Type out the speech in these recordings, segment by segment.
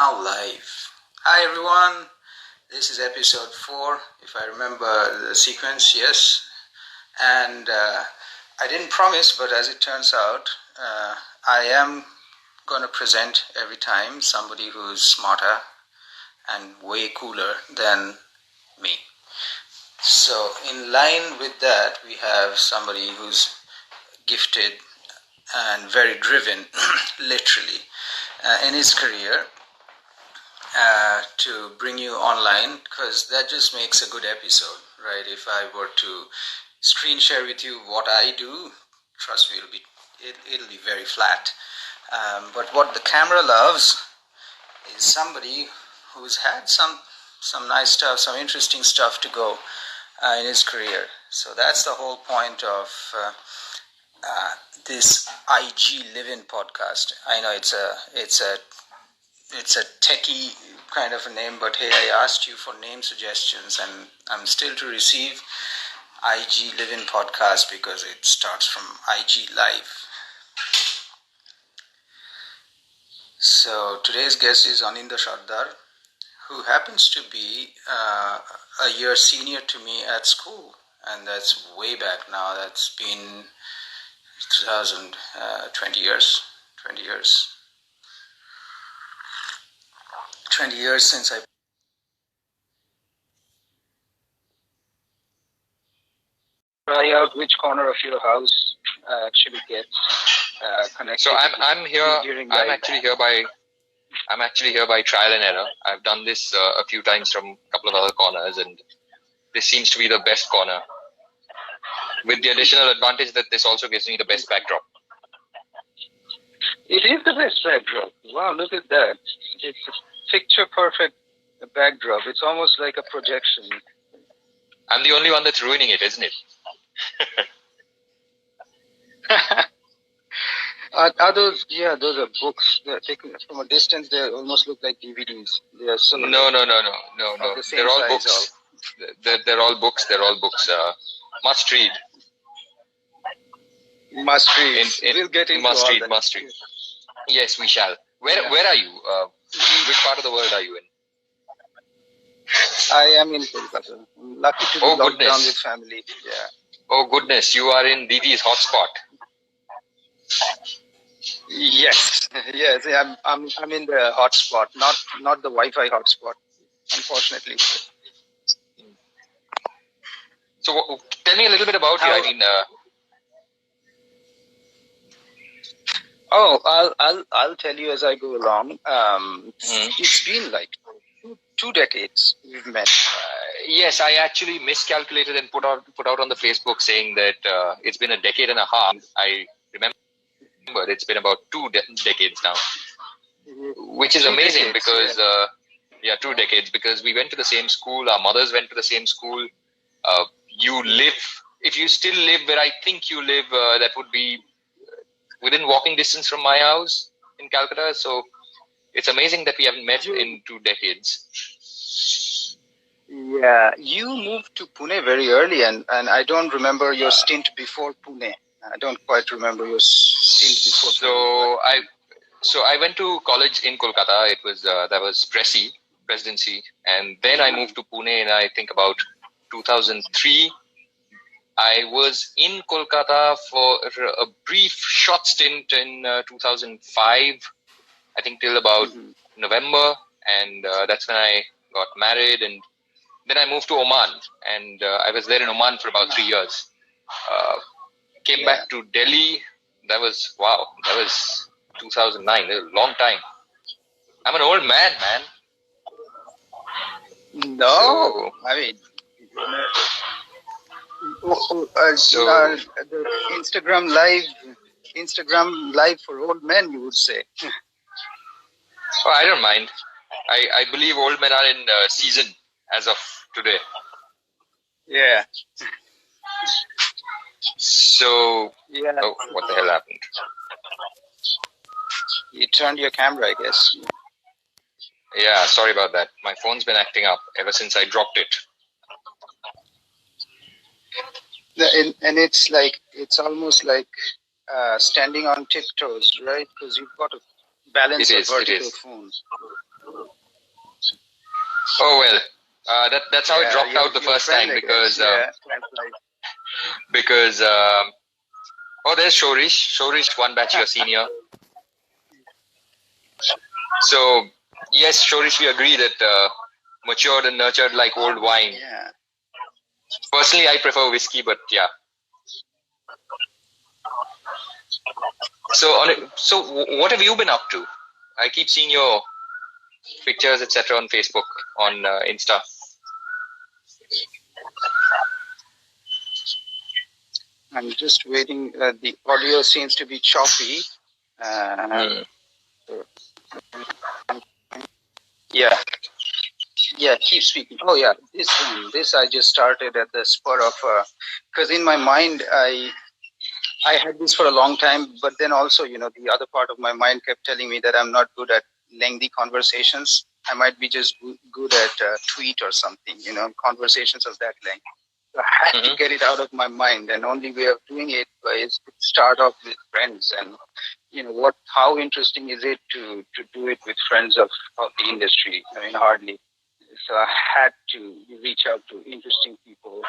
Now live. Hi everyone, this is episode 4, if I remember the sequence, yes. And I didn't promise, but as it turns out, I am going to present every time somebody who's smarter and way cooler than me. So in line with that, we have somebody who's gifted and very driven, literally, in his career. To bring you online, because that just makes a good episode, right? If I were to screen share with you what I do, trust me, it'll be very flat. But what the camera loves is somebody who's had some nice stuff, some interesting stuff to go in his career. So that's the whole point of this IGLivin podcast. I know it's a techie kind of a name, but hey, I asked you for name suggestions and I'm still to receive IGLivin podcast because it starts from IG Live. So today's guest is Aninda Sardar, who happens to be a year senior to me at school, and that's way back now. That's been 20 years. 20 years since I try out which corner of your house actually gets connected. So I'm actually here by trial and error. I've done this a few times from a couple of other corners, and this seems to be the best corner, with the additional advantage that this also gives me the best backdrop. It is the best backdrop. Wow, look at that. It's a picture perfect backdrop. It's almost like a projection. I'm the only one that's ruining it, isn't it? Those are books. They're taken from a distance. They almost look like DVDs. They are so no. They're all books. They're all books. They're all books. Must read. Must read. We'll get into must all read. that. Must read. Yes, we shall. Where are you? Which part of the world are you in? I am in Kolkata. I'm lucky to be locked down with family. Yeah. Oh goodness, you are in Didi's hotspot. Yes. I'm in the hotspot, not the Wi-Fi hotspot, unfortunately. So tell me a little bit about you. I mean. I'll tell you as I go along. It's been like two decades we've met. Yes, I actually miscalculated and put out on the Facebook saying that it's been a decade and a half. I remember it's been about 2 decades now, which is amazing because 2 decades, because we went to the same school. Our mothers went to the same school. If you still live where I think you live, that would be within walking distance from my house in Calcutta. So it's amazing that we haven't met in 2 decades. Yeah, you moved to Pune very early, and I don't remember your stint before Pune. I don't quite remember your stint before Pune. So I went to college in Kolkata. It was that was presidency, and then I moved to Pune in I think about 2003. I was in Kolkata for a brief short stint in 2005, I think till about November, and that's when I got married, and then I moved to Oman, and I was there in Oman for about 3 years. Came back to Delhi. That was 2009. A long time. I'm an old man. No, I mean, the Instagram live for old men, you would say. Oh, I don't mind. I believe old men are in season as of today. Yeah. So, what the hell happened? You turned your camera, I guess. Yeah, sorry about that. My phone's been acting up ever since I dropped it. And it's almost like standing on tiptoes, right? Because you've got a balance of vertical phones. Oh well, that's how it dropped out the first time because oh, there's Shorish, one batch your senior. So yes, Shorish, we agree that matured and nurtured like old wine. Yeah. Personally, I prefer whiskey, but yeah. So what have you been up to? I keep seeing your pictures, etc., on Facebook, on Insta. I'm just waiting. The audio seems to be choppy. Yeah. Yeah, keep speaking. Oh yeah, this I just started at the spur of, because in my mind I had this for a long time, but then also, the other part of my mind kept telling me that I'm not good at lengthy conversations. I might be just good at tweet or something, conversations of that length. So I had to get it out of my mind, and only way of doing it is to start off with friends. And how interesting is it to do it with friends of the industry? I mean, hardly. So I had to reach out to interesting people,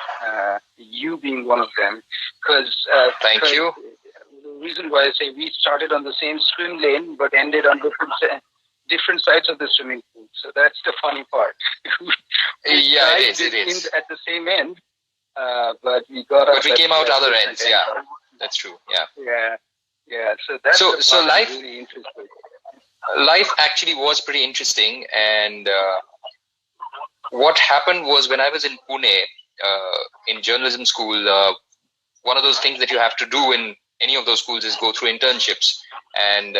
you being one of them, because thank you. The reason why I say we started on the same swim lane but ended on different sides of the swimming pool. So that's the funny part. Yeah, it is. At the same end, but we got out. But we came out other ends. Yeah, that's true. Yeah. So that's so life. Really interesting. Life actually was pretty interesting, and what happened was when I was in Pune in journalism school, one of those things that you have to do in any of those schools is go through internships. And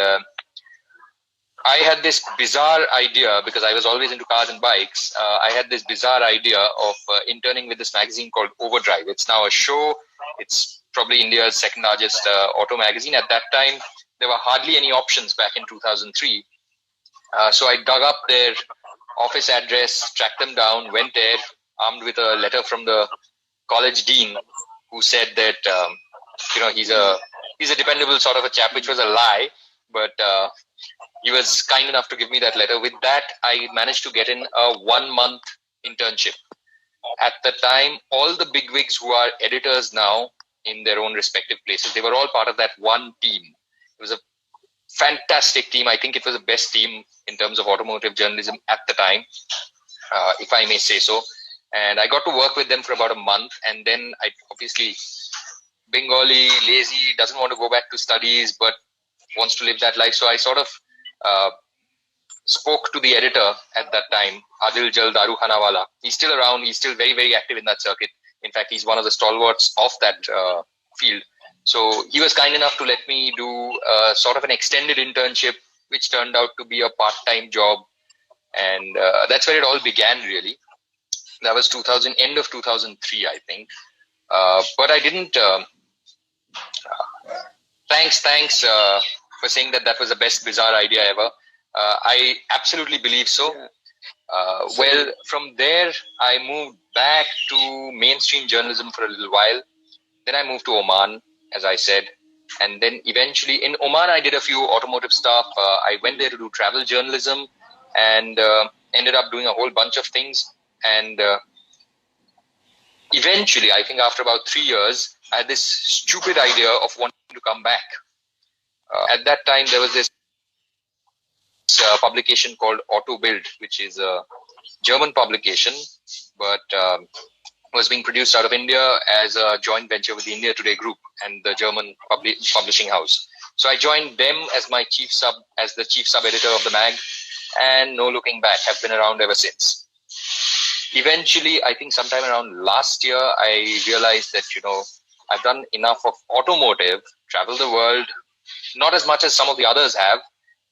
I had this bizarre idea, because I was always into cars and bikes. I had this bizarre idea of interning with this magazine called Overdrive. It's now a show. It's probably India's second largest auto magazine. At that time, there were hardly any options back in 2003. So I dug up their office address, tracked them down, went there, armed with a letter from the college dean, who said that he's a dependable sort of a chap, which was a lie, but he was kind enough to give me that letter. With that, I managed to get in a 1-month internship. At the time, all the bigwigs who are editors now in their own respective places, they were all part of that one team. It was a fantastic team. I think it was the best team in terms of automotive journalism at the time, if I may say so. And I got to work with them for about a month, and then I obviously, Bengali, lazy, doesn't want to go back to studies, but wants to live that life. So I sort of spoke to the editor at that time, Adil Jal Daru Khanawala. He's still around. He's still very, very active in that circuit. In fact, he's one of the stalwarts of that field. So he was kind enough to let me do sort of an extended internship, which turned out to be a part-time job. And that's where it all began, really. That was end of 2003, I think. But I didn't... thanks for saying that was the best bizarre idea ever. I absolutely believe so. Well, from there, I moved back to mainstream journalism for a little while. Then I moved to Oman, as I said. And then eventually in Oman, I did a few automotive stuff. I went there to do travel journalism and ended up doing a whole bunch of things. And eventually, I think after about 3 years, I had this stupid idea of wanting to come back. At that time, there was this publication called Auto Bild, which is a German publication, but was being produced out of India as a joint venture with the India Today Group and the German publishing house. So I joined them as the chief sub editor of the mag, and no looking back, have been around ever since. Eventually, I think sometime around last year, I realized that, I've done enough of automotive, traveled the world, not as much as some of the others have,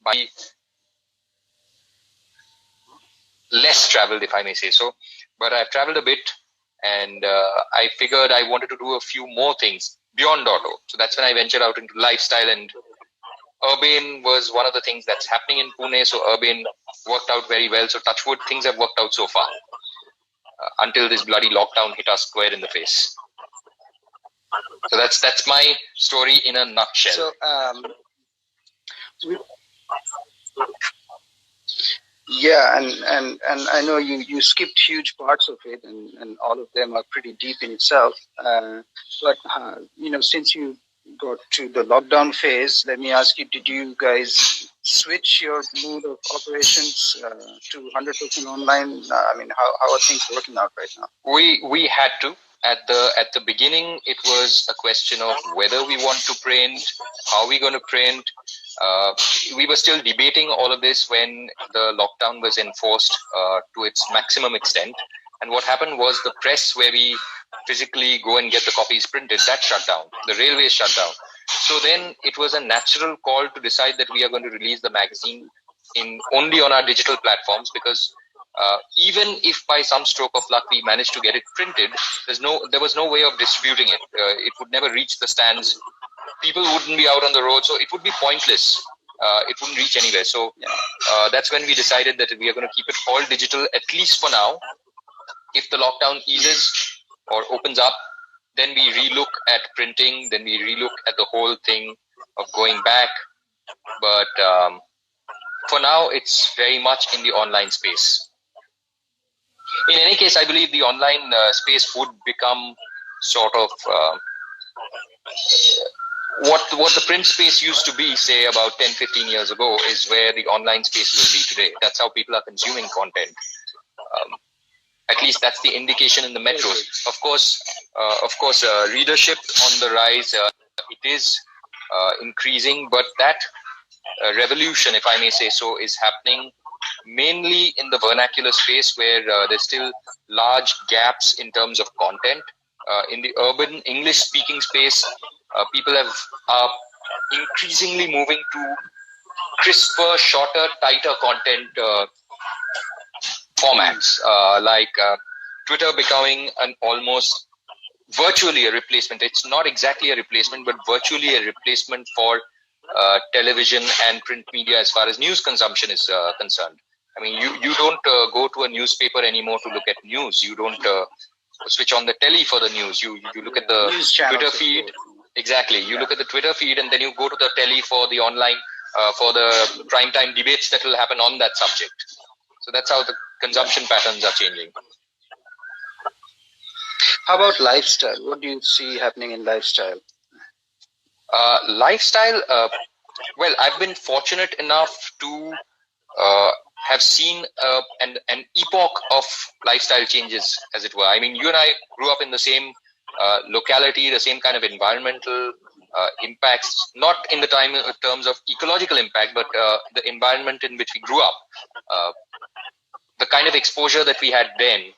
but less traveled, if I may say so. But I've traveled a bit, and I figured I wanted to do a few more things beyond auto. So that's when I ventured out into lifestyle, and Urbane was one of the things that's happening in Pune. So Urbane worked out very well. So touch wood, things have worked out so far until this bloody lockdown hit us square in the face. So that's my story in a nutshell. So Yeah, and I know you skipped huge parts of it, and all of them are pretty deep in itself. But since you got to the lockdown phase, let me ask you: did you guys switch your mode of operations to 100% online? I mean, how are things working out right now? We had to. At the beginning, it was a question of whether we want to print, how we going to print. We were still debating all of this when the lockdown was enforced to its maximum extent. And what happened was the press, where we physically go and get the copies printed, that shut down. The railways shut down. So then it was a natural call to decide that we are going to release the magazine in only on our digital platforms, because even if by some stroke of luck we managed to get it printed, there was no way of distributing it. It would never reach the stands. People wouldn't be out on the road, so it would be pointless. It wouldn't reach anywhere. So that's when we decided that we are going to keep it all digital, at least for now. If the lockdown eases or opens up, then we relook at printing, then we relook at the whole thing of going back. But for now, it's very much in the online space. In any case, I believe the online space would become sort of what the print space used to be, say, about 10, 15 years ago, is where the online space will be today. That's how people are consuming content. At least that's the indication in the metros. Of course, readership on the rise. It is increasing, but that revolution, if I may say so, is happening mainly in the vernacular space, where there's still large gaps in terms of content. In the urban English-speaking space, people are increasingly moving to crisper, shorter, tighter content formats, like Twitter becoming an almost virtually a replacement. It's not exactly a replacement, but virtually a replacement for television and print media as far as news consumption is concerned. I mean, you don't go to a newspaper anymore to look at news. You don't switch on the telly for the news. You look at the Twitter feed. Exactly. You look at the Twitter feed, and then you go to the telly for the online, for the primetime debates that will happen on that subject. So that's how the consumption patterns are changing. How about lifestyle? What do you see happening in lifestyle? Lifestyle, well, I've been fortunate enough to have seen an epoch of lifestyle changes, as it were. I mean, you and I grew up in the same locality, the same kind of environmental impacts, not in the terms of ecological impact, but the environment in which we grew up. The kind of exposure that we had then,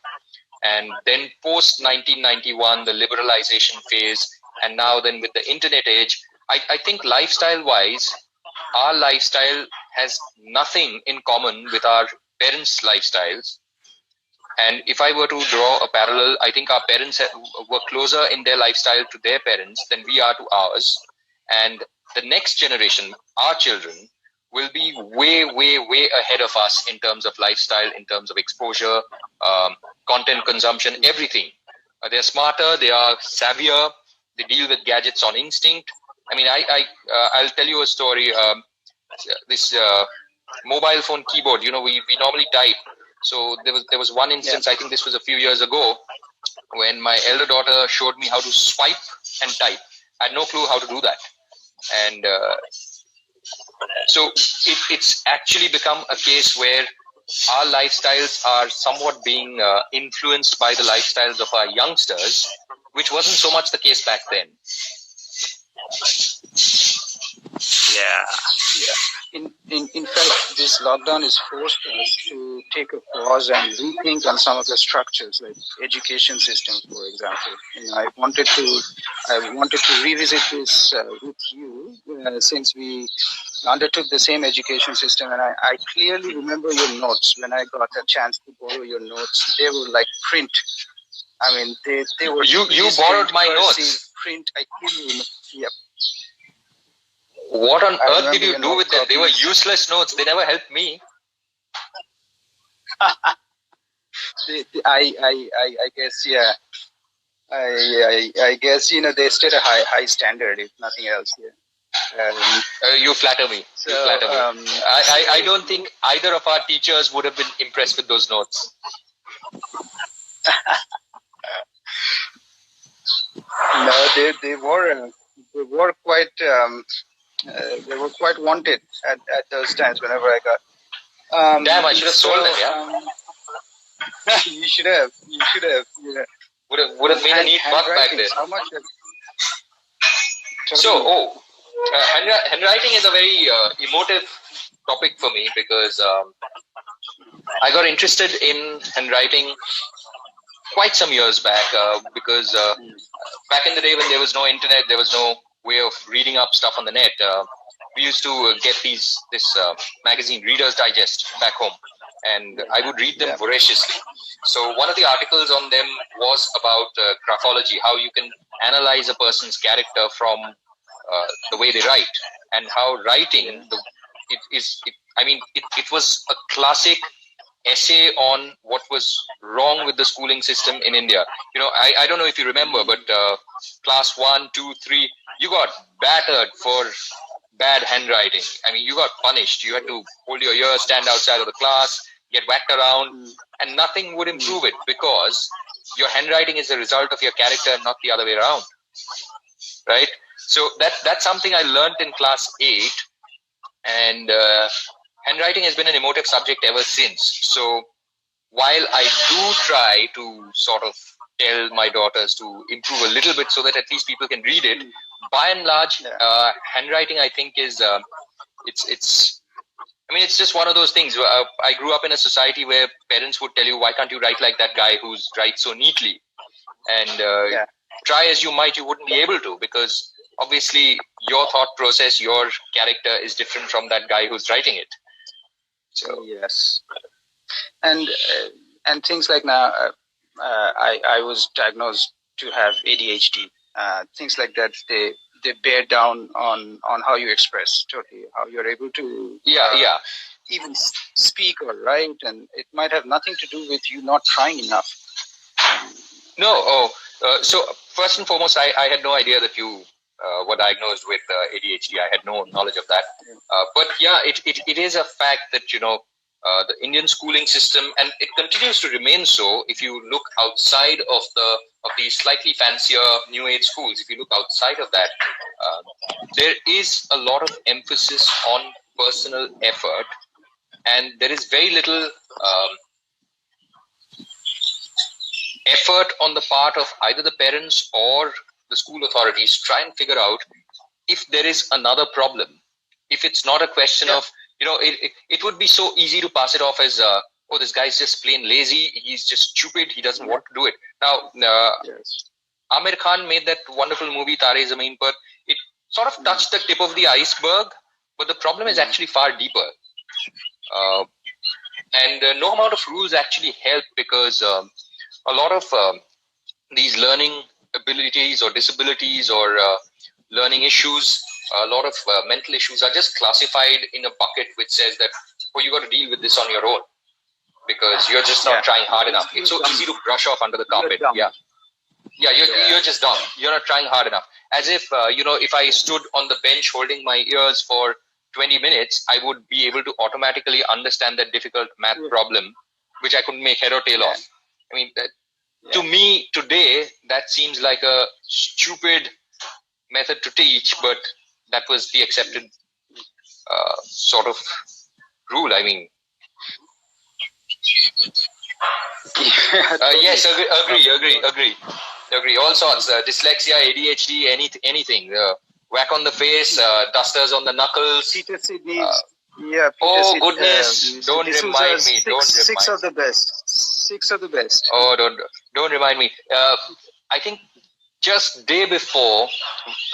and then post 1991, the liberalization phase, and now then with the internet age, I think lifestyle-wise, our lifestyle has nothing in common with our parents' lifestyles. And if I were to draw a parallel, I think our parents were closer in their lifestyle to their parents than we are to ours. And the next generation, our children, will be way, way, way ahead of us in terms of lifestyle, in terms of exposure, content consumption, everything. They're smarter, they are savvier, they deal with gadgets on instinct. I mean, I'll tell you a story. This mobile phone keyboard, we normally type. So there was one instance, I think this was a few years ago, when my elder daughter showed me how to swipe and type. I had no clue how to do that. And so it's actually become a case where our lifestyles are somewhat being influenced by the lifestyles of our youngsters, which wasn't so much the case back then. Yeah. In fact, this lockdown has forced us to take a pause and rethink on some of the structures, like education systems, for example. I wanted to revisit this with you, since we undertook the same education system, and I clearly remember your notes. When I got a chance to borrow your notes, they were like print. I mean, they were. You borrowed my notes. Print. I clearly remember. Yep. What on earth did you do with them? They were useless notes. They never helped me. I guess, yeah. I guess, they set a high standard, if nothing else. Yeah. You flatter me. So, you flatter me. I don't think either of our teachers would have been impressed with those notes. No, they were quite they were quite wanted at those times whenever I got. Damn, I should have sold them. Yeah. You should have. Yeah. Would have made a neat buck back then. How much? So, handwriting is a very emotive topic for me because I got interested in handwriting quite some years back because back in the day when there was no internet, there was no way of reading up stuff on the net. We used to get this magazine, Reader's Digest, back home, and I would read them voraciously. So one of the articles on them was about graphology, how you can analyze a person's character from the way they write, and how writing it was a classic essay on what was wrong with the schooling system in India. I don't know if you remember, but class 1, 2, 3, you got battered for bad handwriting. I mean, you got punished. You had to hold your ears, stand outside of the class, get whacked around, and nothing would improve it because your handwriting is a result of your character and not the other way around. Right? So that's something I learned in class 8, and handwriting has been an emotive subject ever since. So while I do try to sort of tell my daughters to improve a little bit so that at least people can read it, by and large, handwriting, I think, is it's just one of those things. I grew up in a society where parents would tell you, why can't you write like that guy who writes so neatly? And try as you might, you wouldn't be able to, because obviously your thought process, your character is different from that guy who's writing it. So yes, and things like now, I was diagnosed to have ADHD. Things like that, they bear down on how you express, totally, how you're able to even speak or write, and it might have nothing to do with you not trying enough. No, so first and foremost, I had no idea that you were diagnosed with ADHD. I had no knowledge of that. But yeah, it is a fact that, the Indian schooling system, and it continues to remain so. If you look outside of the slightly fancier new age schools, if you look outside of that, there is a lot of emphasis on personal effort, and there is very little effort on the part of either the parents or the school authorities to try and figure out if there is another problem. If it's not a question of, it would be so easy to pass it off as, this guy's just plain lazy, he's just stupid, he doesn't want to do it. Now, Amir Khan made that wonderful movie, Tare Zameen Par. It sort of touched the tip of the iceberg, but the problem is actually far deeper. And no amount of rules actually help, because a lot of these learning abilities or disabilities or learning issues, a lot of mental issues are just classified in a bucket which says that, you got to deal with this on your own because you're just not trying hard enough. It's so easy to brush off under the carpet. You're just dumb. You're not trying hard enough. As if, if I stood on the bench holding my ears for 20 minutes, I would be able to automatically understand that difficult math problem, which I couldn't make head or tail of. I mean, to me today, that seems like a stupid method to teach, but that was the accepted sort of rule. I mean, yes, agree. All sorts, dyslexia, ADHD, anything. Whack on the face, dusters on the knuckles. Peter Sidney. Goodness! Don't remind me. Six of the best. Oh, don't remind me. I think just day before,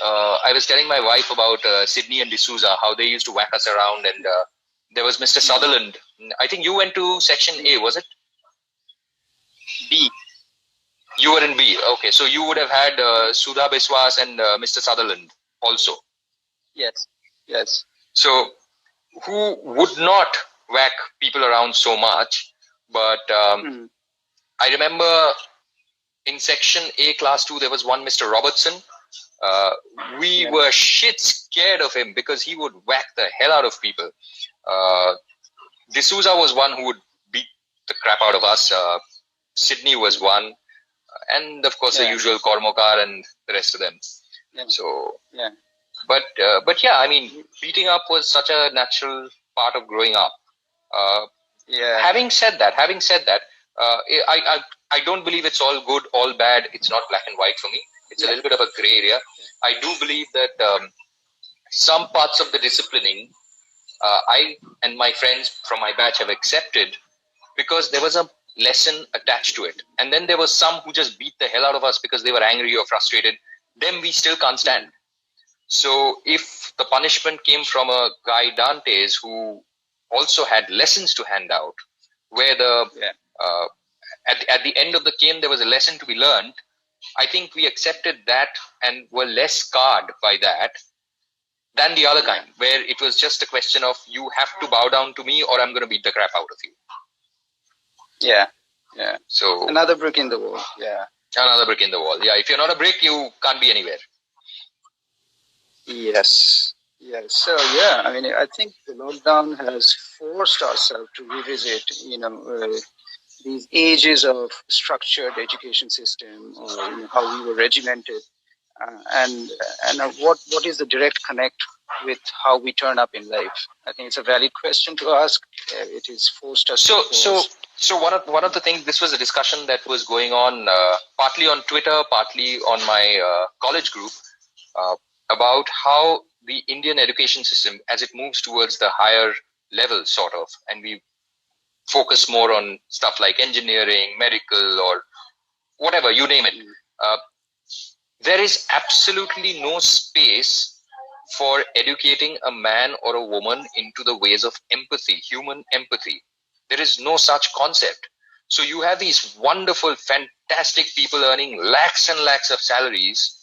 I was telling my wife about Sydney and D'Souza, how they used to whack us around, and there was Mr. Sutherland. I think you went to section A, was it? B. You were in B. Okay, so you would have had Sudha Biswas and Mr. Sutherland also. Yes. So, who would not whack people around so much? But I remember in section A, class 2, there was one Mr. Robertson, we were shit scared of him because he would whack the hell out of people. D'Souza was one who would beat the crap out of us. Sydney was one, and of course the usual Kormokar and the rest of them. So, but yeah, I mean, beating up was such a natural part of growing up. Having said that, I don't believe it's all good, all bad. It's not black and white for me. It's a little bit of a gray area. I do believe that some parts of the disciplining, I and my friends from my batch have accepted because there was a lesson attached to it. And then there was some who just beat the hell out of us because they were angry or frustrated. Them we still can't stand. So if the punishment came from a guy Dantes who also had lessons to hand out, where the at the end of the game there was a lesson to be learned, I think we accepted that and were less scarred by that than the other kind, where it was just a question of you have to bow down to me or I'm going to beat the crap out of you. Yeah. So another brick in the wall. Another brick in the wall. Yeah. If you're not a brick, you can't be anywhere. Yes. So yeah, I mean, I think the lockdown has forced ourselves to revisit, these ages of structured education system, or how we were regimented, and what is the direct connect with how we turn up in life? I think it's a valid question to ask. It is forced us. So one of the things, this was a discussion that was going on partly on Twitter, partly on my college group, about how the Indian education system, as it moves towards the higher level, sort of, and we focus more on stuff like engineering, medical, or whatever, you name it. There is absolutely no space for educating a man or a woman into the ways of empathy, human empathy. There is no such concept. So you have these wonderful, fantastic people earning lakhs and lakhs of salaries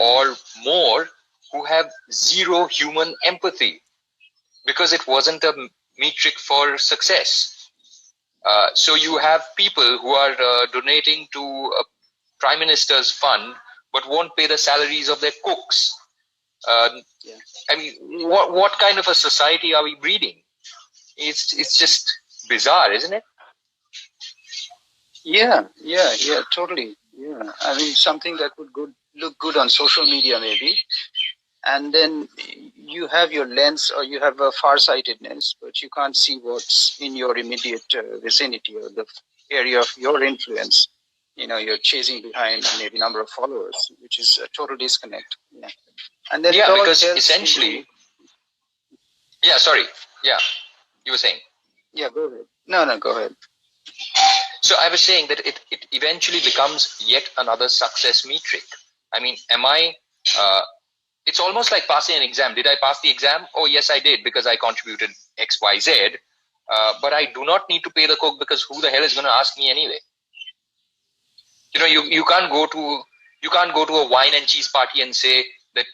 or more who have zero human empathy because it wasn't a metric for success. So you have people who are donating to a prime minister's fund but won't pay the salaries of their cooks. I mean, what kind of a society are we breeding? It's just bizarre, isn't it? Yeah, totally. Yeah, I mean, something that would look good on social media maybe, and then you have your lens or you have a farsightedness, but you can't see what's in your immediate vicinity or the area of your influence. You're chasing behind maybe number of followers, which is a total disconnect. And then because essentially, sorry, you were saying. Yeah, go ahead. No, go ahead. So I was saying that it eventually becomes yet another success metric. I mean, it's almost like passing an exam. Did I pass the exam? Oh, yes, I did because I contributed X, Y, Z. But I do not need to pay the cook because who the hell is going to ask me anyway? You can't go to a wine and cheese party and say that,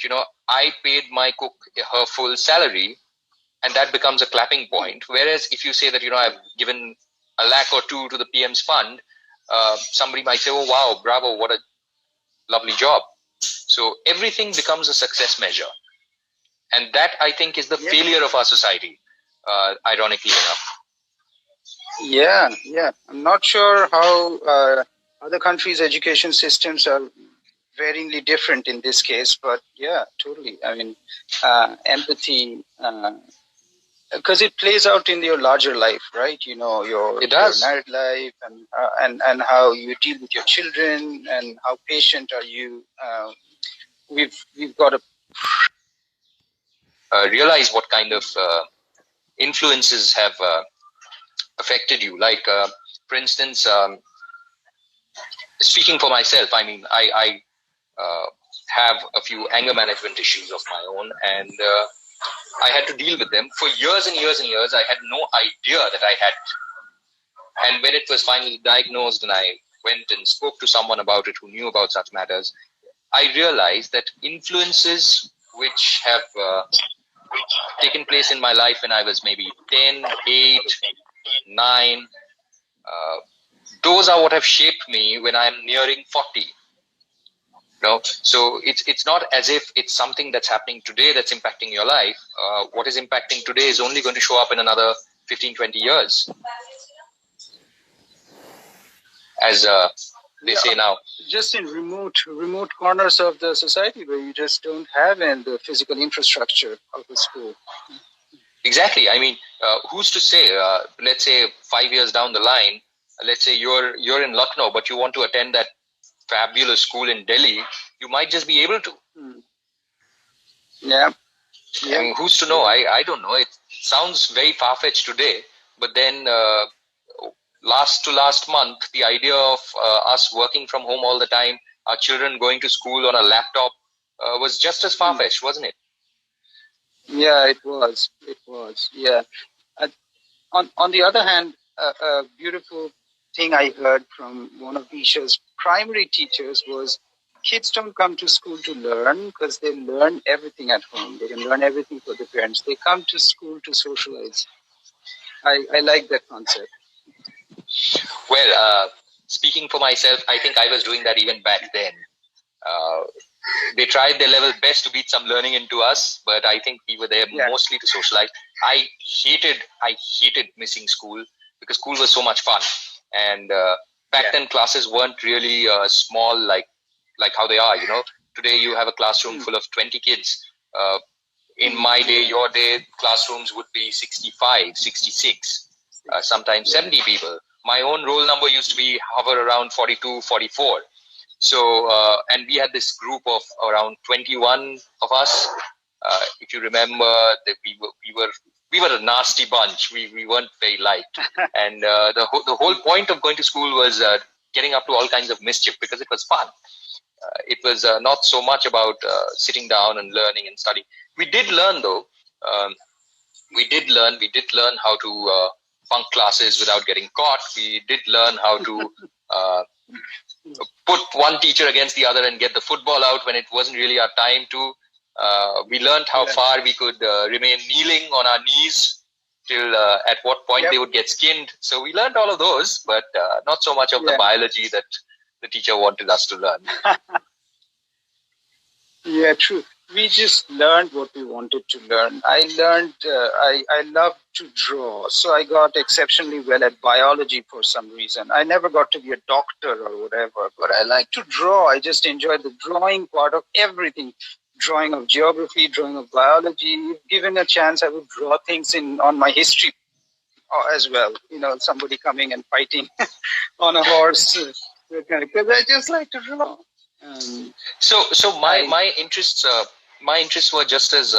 I paid my cook her full salary, and that becomes a clapping point. Whereas if you say that, I've given a lakh or two to the PM's fund, somebody might say, oh, wow, bravo, what a lovely job. So everything becomes a success measure. And that, I think, is the failure of our society, ironically enough. Yeah. I'm not sure how other countries' education systems are varyingly different in this case, but yeah, totally. I mean, empathy, because it plays out in your larger life, right? Your married life and how you deal with your children and how patient are you. We've got to realize what kind of influences have affected you. Like, for instance, speaking for myself, I mean, I have a few anger management issues of my own, and I had to deal with them for years and years and years. I had no idea that I had. And when it was finally diagnosed and I went and spoke to someone about it who knew about such matters, I realized that influences which have taken place in my life when I was maybe 10, 8, 9, those are what have shaped me when I'm nearing 40. So it's not as if it's something that's happening today that's impacting your life. What is impacting today is only going to show up in another 15-20 years, as they say now. Just in remote corners of the society where you just don't have the physical infrastructure of the school. Exactly. I mean, who's to say? Let's say 5 years down the line, let's say you're in Lucknow, but you want to attend that fabulous school in Delhi. You might just be able to. Yeah. I mean, who's to know? I don't know. It sounds very far-fetched today, but then last month, the idea of us working from home all the time, our children going to school on a laptop, was just as far-fetched, wasn't it? Yeah, it was. Yeah. On the other hand, a beautiful thing I heard from one of Isha's primary teachers was kids don't come to school to learn because they learn everything at home. They can learn everything for the parents. They come to school to socialize. I like that concept. Well, speaking for myself, I think I was doing that even back then. They tried their level best to beat some learning into us, but I think we were there mostly to socialize. I hated missing school because school was so much fun. And back then, classes weren't really small like how they are. Today you have a classroom full of 20 kids. In my day, your day, classrooms would be 65, 66, sometimes 70 people. My own roll number used to be hover around 42, 44. So, and we had this group of around 21 of us. If you remember, that we were a nasty bunch. We weren't very liked, and the whole point of going to school was getting up to all kinds of mischief because it was fun. It was not so much about sitting down and learning and studying. We did learn though. We did learn how to bunk classes without getting caught. We did learn how to put one teacher against the other and get the football out when it wasn't really our time to. We learned how far we could remain kneeling on our knees till at what point they would get skinned. So we learned all of those, but not so much of the biology that the teacher wanted us to learn. Yeah, true. We just learned what we wanted to learn. I learned, I love to draw. So I got exceptionally well at biology for some reason. I never got to be a doctor or whatever, but I like to draw. I just enjoy the drawing part of everything. Drawing of geography, drawing of biology. If given a chance, I would draw things on my history as well. Somebody coming and fighting on a horse. Because I just like to draw. So my interests were just as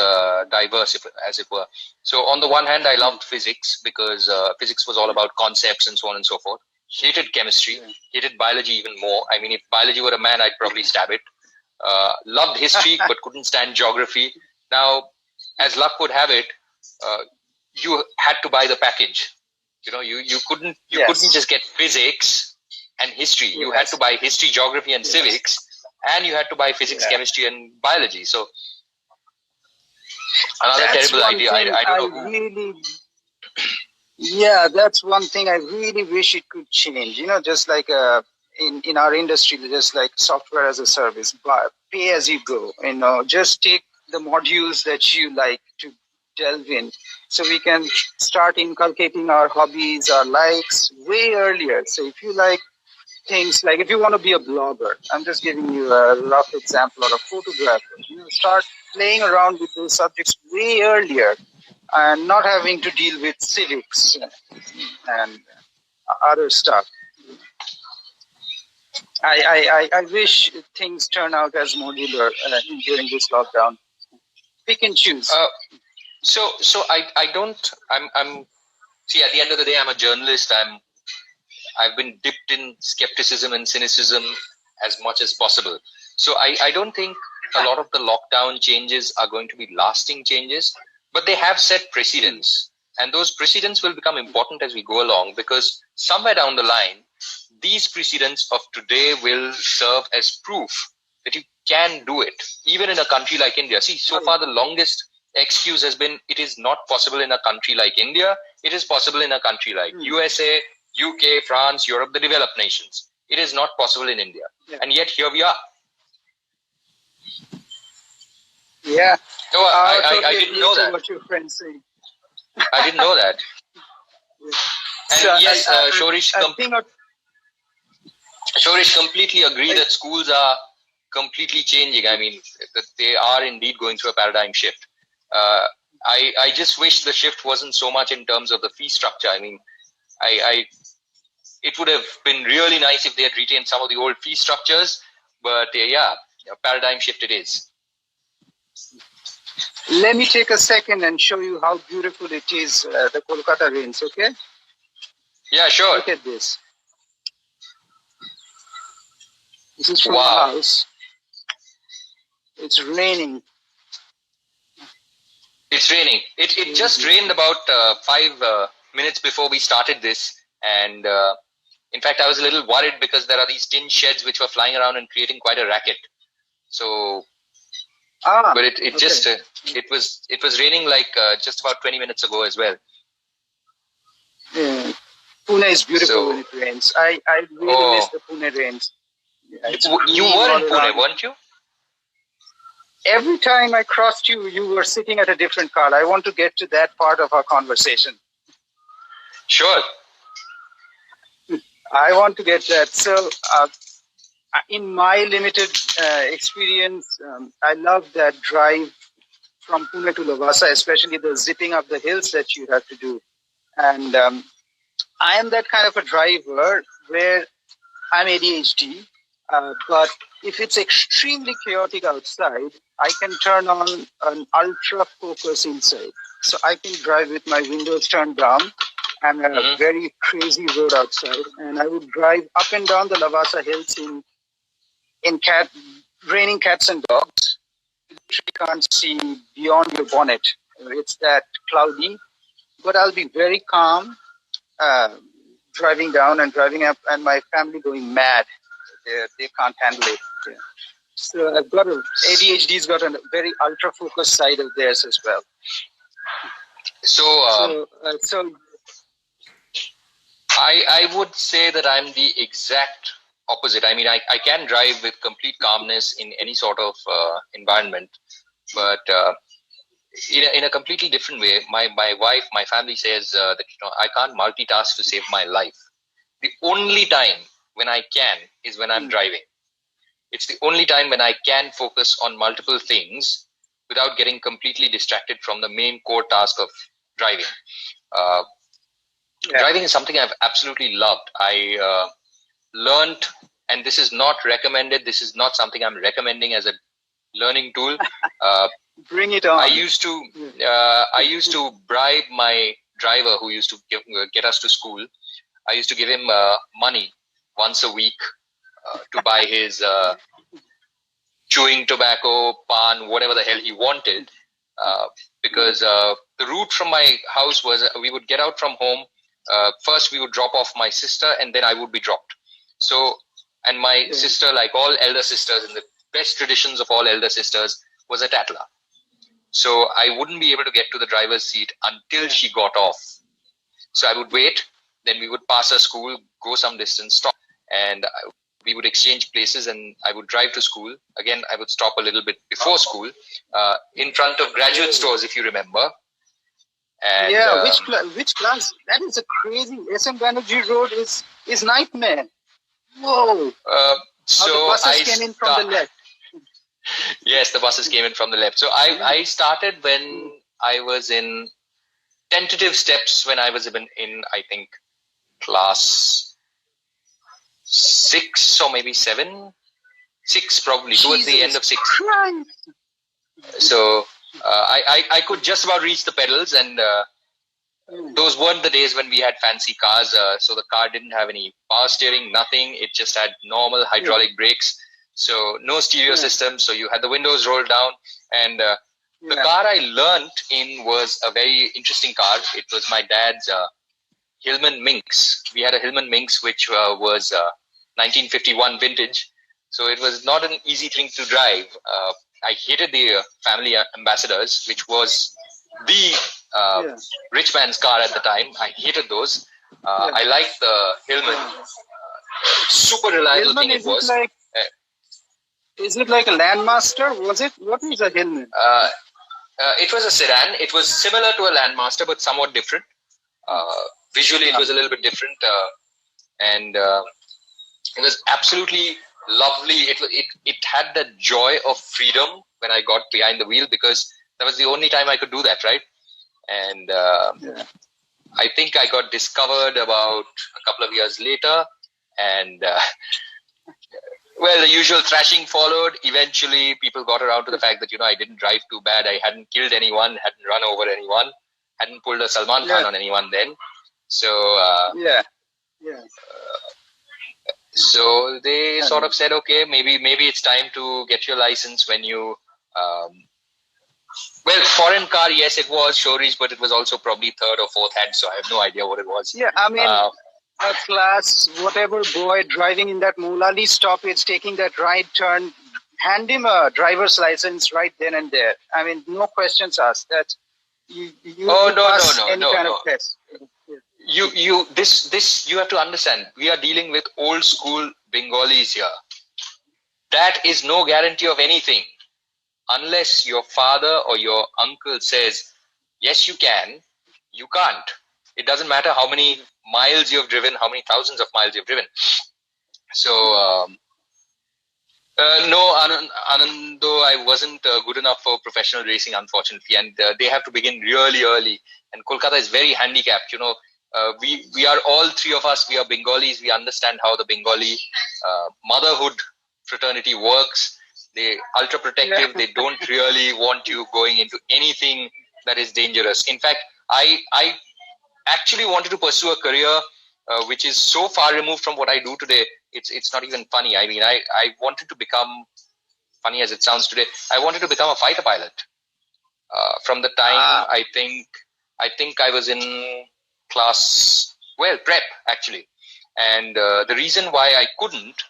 diverse, as it were. So on the one hand, I loved physics because physics was all about concepts and so on and so forth. Hated chemistry, hated biology even more. I mean, if biology were a man, I'd probably stab it. Loved history, but couldn't stand geography. Now, as luck would have it, you had to buy the package. You couldn't just get physics and history. You had to buy history, geography, and civics. And you had to buy physics, chemistry, and biology. So another terrible idea. I don't know who. Yeah, that's one thing I really wish it could change. Just like in our industry, just like software as a service, but pay as you go. Just take the modules that you like to delve in, so we can start inculcating our hobbies, our likes way earlier. So if you like things like, if you want to be a blogger, I'm just giving you a rough example, or a photographer, start playing around with those subjects way earlier and not having to deal with civics and other stuff. I wish things turn out as modular during this lockdown. Pick and choose. So I don't. I'm. See, at the end of the day, I'm a journalist. I've been dipped in skepticism and cynicism as much as possible. So I don't think a lot of the lockdown changes are going to be lasting changes, but they have set precedents. And those precedents will become important as we go along, because somewhere down the line, these precedents of today will serve as proof that you can do it, even in a country like India. See, so far the longest excuse has been, it is not possible in a country like India. It is possible in a country like USA, UK, France, Europe, the developed nations. It is not possible in India. And yet here we are. Yeah. No, I didn't know that. What your friends say. I didn't know that. And So yes, Shorish completely agree I- that schools are completely changing. I mean, that they are indeed going through a paradigm shift. I just wish the shift wasn't so much in terms of the fee structure. I mean, it would have been really nice if they had retained some of the old fee structures, but yeah, a paradigm shift it is. Let me take a second and show you how beautiful it is, the Kolkata rains, okay? Yeah, sure. Look at this. This is from Wow. our house. It's raining. It's raining. It just rained about 5 minutes before we started this, and in fact, I was a little worried because there are these tin sheds which were flying around and creating quite a racket. So, but it just it was raining like just about 20 minutes ago as well. Yeah. Pune is beautiful when it rains. I really miss the Pune rains. Yeah, you were in Pune, weren't you? Every time I crossed you, you were sitting at a different car. I want to get to that part of our conversation. Sure. I want to get that. So, in my limited experience, I love that drive from Pune to Lavasa, especially the zipping up the hills that you have to do. And I am that kind of a driver where I'm ADHD, but if it's extremely chaotic outside, I can turn on an ultra focus inside. So I can drive with my windows turned down and a very crazy road outside, and I would drive up and down the Lavasa hills in raining cats and dogs. You literally can't see beyond your bonnet. It's that cloudy, but I'll be very calm, driving down and driving up, and my family going mad. They can't handle it. Yeah. So I've got ADHD's got a very ultra focused side of theirs as well. So I would say that I'm the exact opposite. I mean, I can drive with complete calmness in any sort of environment, but in a completely different way. My wife, my family says that I can't multitask to save my life. The only time when I can is when I'm driving. It's the only time when I can focus on multiple things without getting completely distracted from the main core task of driving. Driving is something I've absolutely loved. I learned, and this is not recommended. This is not something I'm recommending as a learning tool. Bring it on. I used to bribe my driver who used to get us to school. I used to give him money once a week to buy his chewing tobacco, pan, whatever the hell he wanted. Because the route from my house was we would get out from home. First, we would drop off my sister, and then I would be dropped. So, and my sister, like all elder sisters, in the best traditions of all elder sisters, was a tattler. So I wouldn't be able to get to the driver's seat until she got off. So I would wait. Then we would pass her school, go some distance, stop, and we would exchange places, and I would drive to school. Again, I would stop a little bit before school, in front of graduate stores, if you remember. And, which class? That is a crazy. SM Banerjee Road is nightmare. Whoa. So the buses came in from the left. Yes, the buses came in from the left. So I started when I was in tentative steps when I was in I think class 6 or maybe 7. 6 probably, towards the end of 6. Christ. So I could just about reach the pedals, and those weren't the days when we had fancy cars. So the car didn't have any power steering, nothing. It just had normal hydraulic brakes. So no stereo system. So you had the windows rolled down, and the car I learnt in was a very interesting car. It was my dad's Hillman Minx. We had a Hillman Minx, which was 1951 vintage. So it was not an easy thing to drive. I hated the family ambassadors, which was the rich man's car at the time. I hated those. I liked the Hillman. Super reliable Hillman, thing it was. Is it like a Landmaster? Was it? What is a Hillman? It was a sedan. It was similar to a Landmaster, but somewhat different. Visually, it was a little bit different, and it was absolutely lovely. It had the joy of freedom when I got behind the wheel, because that was the only time I could do that, right? And I think I got discovered about a couple of years later, and well, the usual thrashing followed. Eventually, people got around to the fact that, I didn't drive too bad. I hadn't killed anyone, hadn't run over anyone, hadn't pulled a Salman Khan on anyone then. So so they sort of said, okay, maybe it's time to get your license when you. Well, foreign car, yes, it was Showries, but it was also probably third or fourth hand, so I have no idea what it was. Yeah, I mean, a class, whatever boy driving in that Moolali stoppage, taking that right turn, hand him a driver's license right then and there. I mean, no questions asked. That you pass any kind of test. You have to understand. We are dealing with old school Bengalis here. That is no guarantee of anything. Unless your father or your uncle says, yes, you can, you can't. It doesn't matter how many miles you've driven, how many thousands of miles you've driven. So, no, Anando, I wasn't good enough for professional racing, unfortunately. And they have to begin really early. And Kolkata is very handicapped. We are all three of us, we are Bengalis. We understand how the Bengali motherhood fraternity works. They ultra protective. They don't really want you going into anything that is dangerous. In fact, I actually wanted to pursue a career which is so far removed from what I do today. It's not even funny. I mean, I wanted to become, funny as it sounds today, I wanted to become a fighter pilot. From the time I think I was in class, prep actually. And the reason why I couldn't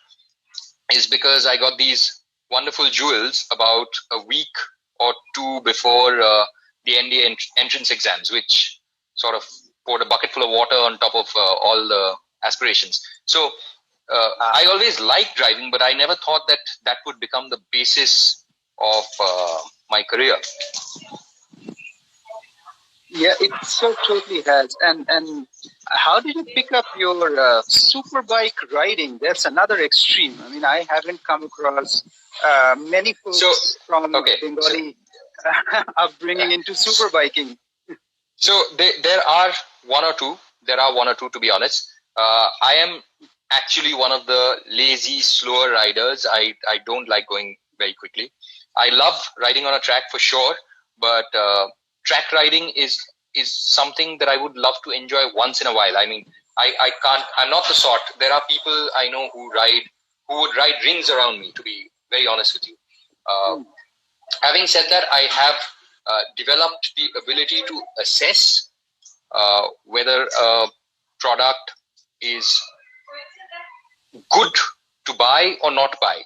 is because I got these wonderful jewels about a week or two before the NDA entrance exams, which sort of poured a bucket full of water on top of all the aspirations. So I always liked driving, but I never thought that would become the basis of my career. Yeah, it so totally has. And how did you pick up your superbike riding? That's another extreme. I mean, I haven't come across many folks from Bengali upbringing into superbiking. So there are one or two. There are one or two, to be honest. I am actually one of the lazy, slower riders. I don't like going very quickly. I love riding on a track for sure, but track riding is something that I would love to enjoy once in a while. I mean, I can't. I'm not the sort. There are people I know who would ride rings around me, to be very honest with you. Having said that, I have developed the ability to assess whether a product is good to buy or not buy,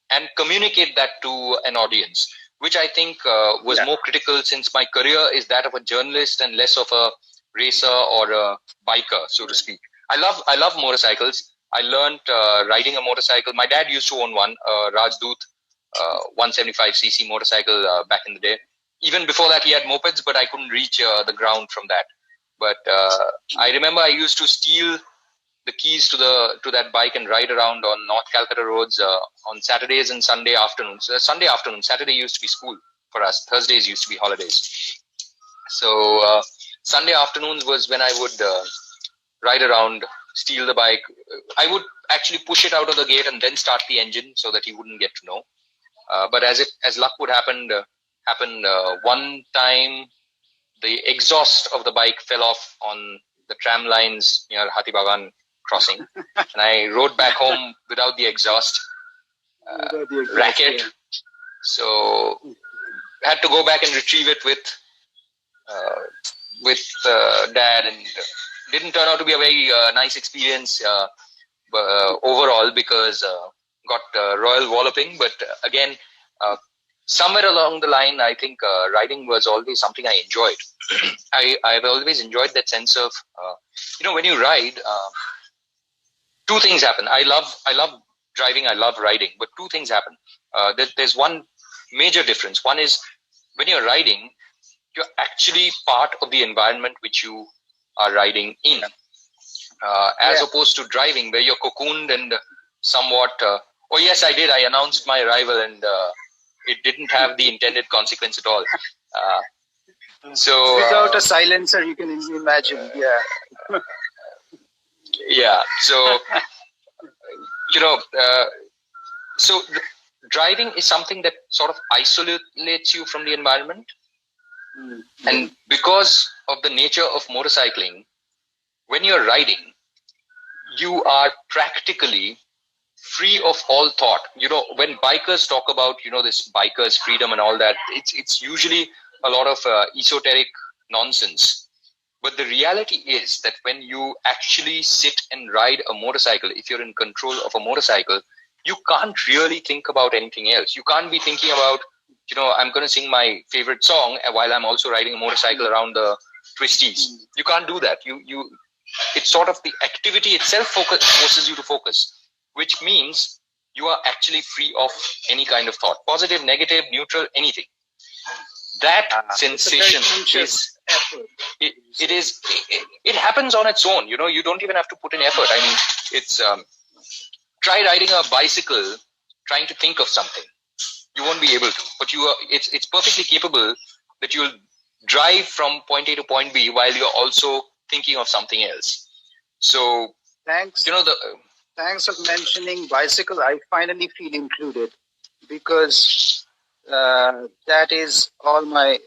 and communicate that to an audience, which I think was more critical, since my career is that of a journalist and less of a racer or a biker, so to speak. I love motorcycles. I learned riding a motorcycle. My dad used to own one, Rajdoot 175cc motorcycle back in the day. Even before that, he had mopeds, but I couldn't reach the ground from that. But I remember I used to steal the keys to that bike and ride around on North Calcutta roads on Saturdays and Sunday afternoons. Saturday used to be school for us. Thursdays used to be holidays. So Sunday afternoons was when I would ride around, steal the bike. I would actually push it out of the gate and then start the engine so that he wouldn't get to know. But as luck would happen, one time the exhaust of the bike fell off on the tram lines near Hatibagan crossing, and I rode back home without the exhaust racket. So had to go back and retrieve it with dad, and didn't turn out to be a very nice experience overall, because got royal walloping. But again, somewhere along the line, I think riding was always something I enjoyed. I've always enjoyed that sense of when you ride, two things happen. I love driving, I love riding. But two things happen. There's one major difference. One is when you're riding, you're actually part of the environment which you are riding in, as opposed to driving where you're cocooned and somewhat. Oh yes, I did. I announced my arrival, and it didn't have the intended consequence at all. So without a silencer, you can imagine. Yeah. So so driving is something that sort of isolates you from the environment. And because of the nature of motorcycling, when you're riding, you are practically free of all thought. When bikers talk about, this bikers' freedom and all that, it's usually a lot of esoteric nonsense. But the reality is that when you actually sit and ride a motorcycle, if you're in control of a motorcycle, you can't really think about anything else. You can't be thinking about, I'm going to sing my favorite song while I'm also riding a motorcycle around the twisties. You can't do that. It's sort of the activity itself forces you to focus, which means you are actually free of any kind of thought, positive, negative, neutral, anything. That sensation is effort. It happens on its own. You don't even have to put in effort. I mean, it's try riding a bicycle, trying to think of something. You won't be able to, but it's perfectly capable that you'll drive from point A to point B while you're also thinking of something else. So thanks. Thanks of mentioning bicycle. I finally feel included, because that is all my.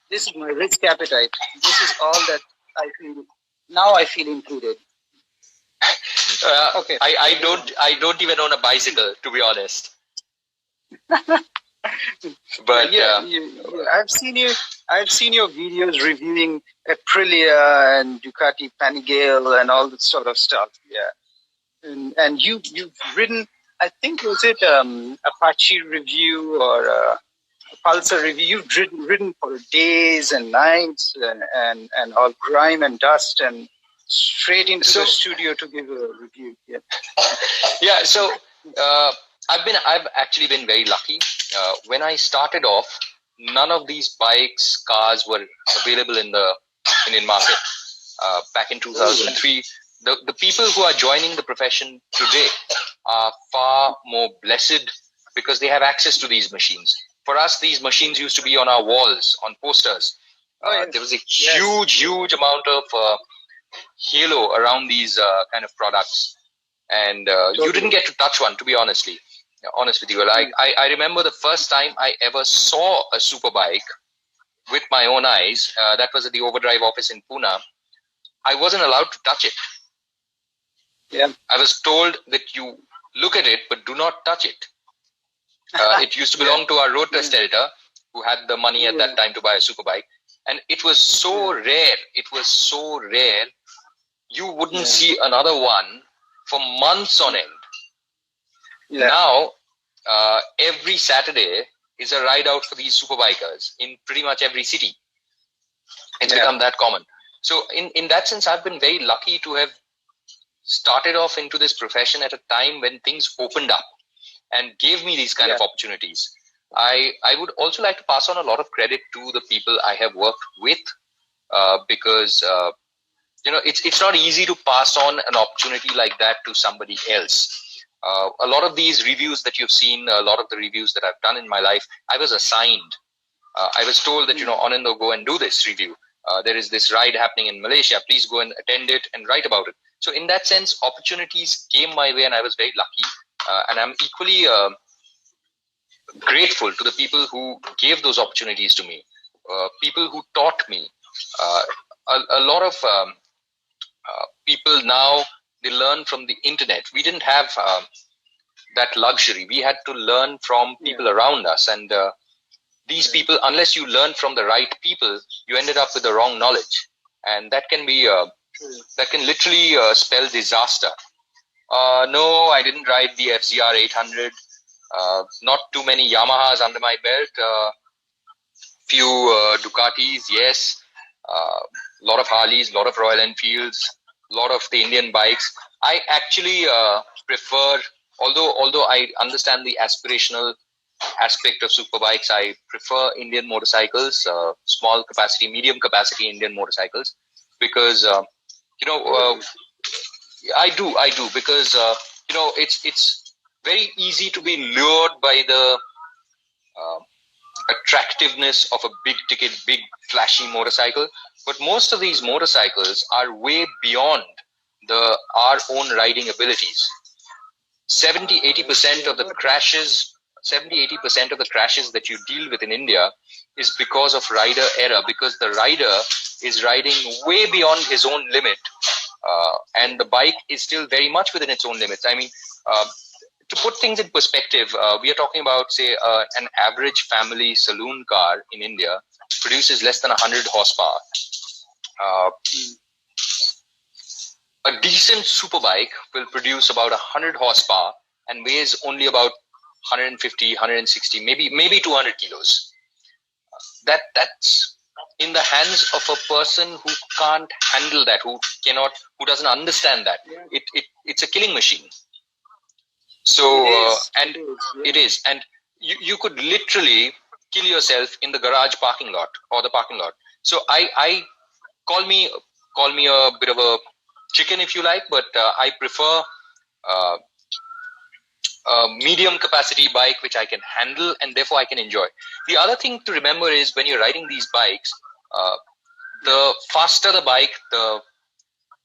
This is my risk appetite. This is all that I feel. Now I feel included. Okay. I don't even own a bicycle, to be honest. But I've seen your videos reviewing Aprilia and Ducati Panigale and all that sort of stuff. And you've ridden, I think, was it Apache review or Pulsar review? You've ridden for days and nights and all grime and dust and straight into the studio to give a review. So I've actually been very lucky. When I started off, none of these cars were available in the Indian market. Back in 2003, the people who are joining the profession today are far more blessed because they have access to these machines. For us, these machines used to be on our walls, on posters. There was a huge amount of halo around these kind of products. And you didn't get to touch one, to be honest with you. I remember the first time I ever saw a superbike with my own eyes. That was at the Overdrive office in Pune. I wasn't allowed to touch it. I was told that you look at it, but do not touch it. It used to belong to our road test editor, who had the money at that time to buy a superbike. And it was so rare. You wouldn't see another one for months on end. Now, every Saturday is a ride out for these superbikers in pretty much every city. It's become that common. So in that sense, I've been very lucky to have started off into this profession at a time when things opened up and gave me these kind of opportunities. I would also like to pass on a lot of credit to the people I have worked with, because it's not easy to pass on an opportunity like that to somebody else. A lot of these reviews that you've seen, a lot of the reviews that I've done in my life, I was assigned. I was told that, Aninda, go and do this review. There is this ride happening in Malaysia. Please go and attend it and write about it. So in that sense, opportunities came my way and I was very lucky. And I'm equally grateful to the people who gave those opportunities to me, people who taught me. A lot of people now, they learn from the internet. We didn't have that luxury. We had to learn from people around us. And these people, unless you learn from the right people, you ended up with the wrong knowledge. And that can be, that can literally spell disaster. No, I didn't ride the FZR 800. Not too many Yamahas under my belt. Few Ducatis, yes. A lot of Harleys, a lot of Royal Enfields, a lot of the Indian bikes. I actually prefer although I understand the aspirational aspect of superbikes, I prefer Indian motorcycles, small capacity, medium capacity Indian motorcycles, because I do because it's very easy to be lured by the uh, attractiveness of a big ticket, big flashy motorcycle. But most of these motorcycles are way beyond our own riding abilities. 70-80% of the crashes 70-80% of the crashes that you deal with in India is because of rider error, because the rider is riding way beyond his own limit, and the bike is still very much within its own limits. I mean, to put things in perspective, we are talking about, say, an average family saloon car in India produces less than 100 horsepower. A decent superbike will produce about 100 horsepower and weighs only about 150, 160, maybe 200 kilos. That's in the hands of a person who can't handle that, who doesn't understand that. It's a killing machine. So it is, and you could literally kill yourself in the garage parking lot or the parking lot. So I call me a bit of a chicken if you like, but I prefer a medium capacity bike which I can handle and therefore I can enjoy. The other thing to remember is when you're riding these bikes, the faster the bike, the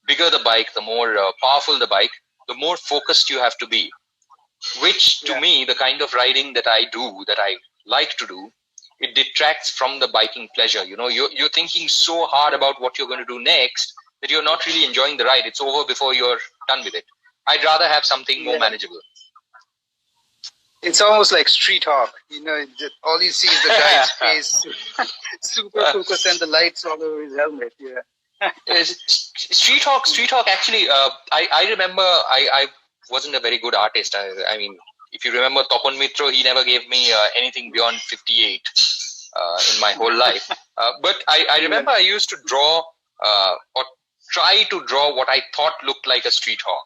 bigger the bike, the more powerful the bike, the more focused you have to be. Which to me, the kind of riding that I do, that I like to do, it detracts from the biking pleasure. You know, you're thinking so hard about what you're going to do next that you're not really enjoying the ride. It's over before you're done with it. I'd rather have something more manageable. It's almost like street hawk. You know, all you see is the guy's face, super focused, and the lights all over his helmet. Yeah. Street hawk. Actually, I remember I wasn't a very good artist. I mean, if you remember Topon Mitro, he never gave me anything beyond 58 in my whole life. But I remember I used to draw or try to draw what I thought looked like a street hawk,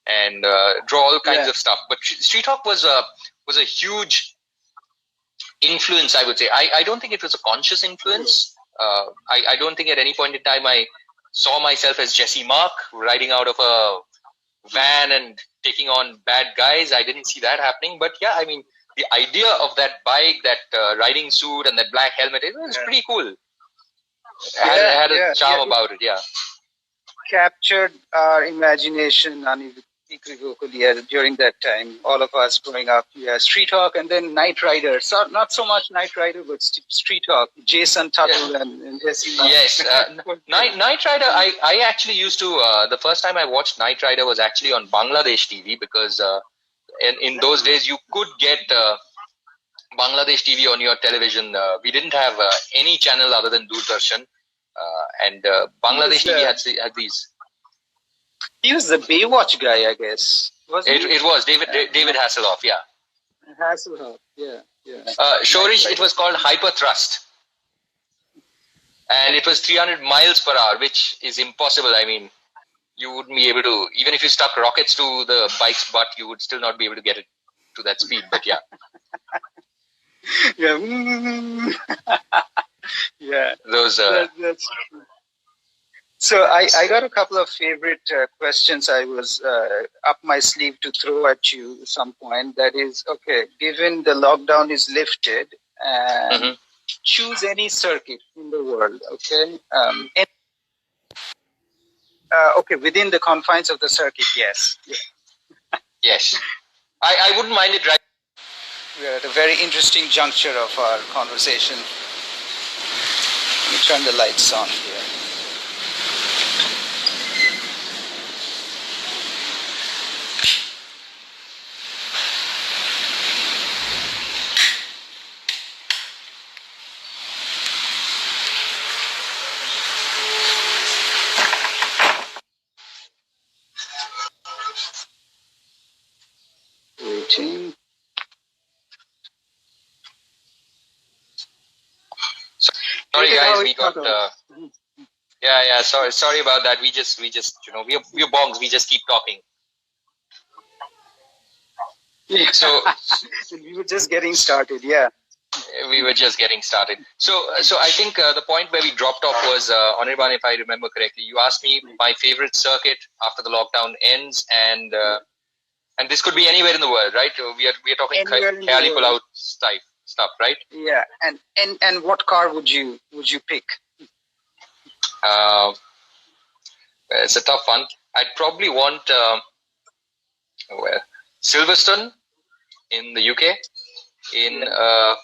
and draw all kinds of stuff. But street hawk was a huge influence, I would say. I don't think it was a conscious influence. I don't think at any point in time I saw myself as Jesse Mark riding out of a van and taking on bad guys. I didn't see that happening. But yeah, I mean, the idea of that bike, that riding suit and that black helmet, it was pretty cool. It had a charm about it, Captured our imagination unequivocally during that time. All of us growing up, Street Hawk, and then Knight Rider. So not so much Knight Rider, but Street Hawk. Jason Tuttle and Jesse. Yes, Knight Rider. I actually used to. The first time I watched Knight Rider was actually on Bangladesh TV, because in those days you could get Bangladesh TV on your television. We didn't have any channel other than Doordarshan. And Bangladesh TV had these. He was the Baywatch guy, I guess. It was David Hasselhoff, Hasselhoff, yeah. Shorish, it was called Hyper Thrust, and it was 300 miles per hour, which is impossible. I mean, you wouldn't be able to, even if you stuck rockets to the bike's butt, you would still not be able to get it to that speed. But yeah. Yeah. Those. That's true. So I got a couple of favorite questions I was up my sleeve to throw at you at some point. That is, okay, given the lockdown is lifted, and choose any circuit in the world, okay? Okay, within the confines of the circuit, yes. Yes. I wouldn't mind it right. We're at a very interesting juncture of our conversation. Let me turn the lights on here. Waiting. Sorry guys, we got sorry about that. We just we're bongs, we just keep talking. Yeah. So we were just getting started. Yeah. We were just getting started. So I think the point where we dropped off was, Anirban, if I remember correctly, you asked me my favorite circuit after the lockdown ends, and this could be anywhere in the world, right? We are talking Khayali Pulau stuff, right? Yeah. And what car would you pick? It's a tough one. I'd probably want Silverstone in the UK in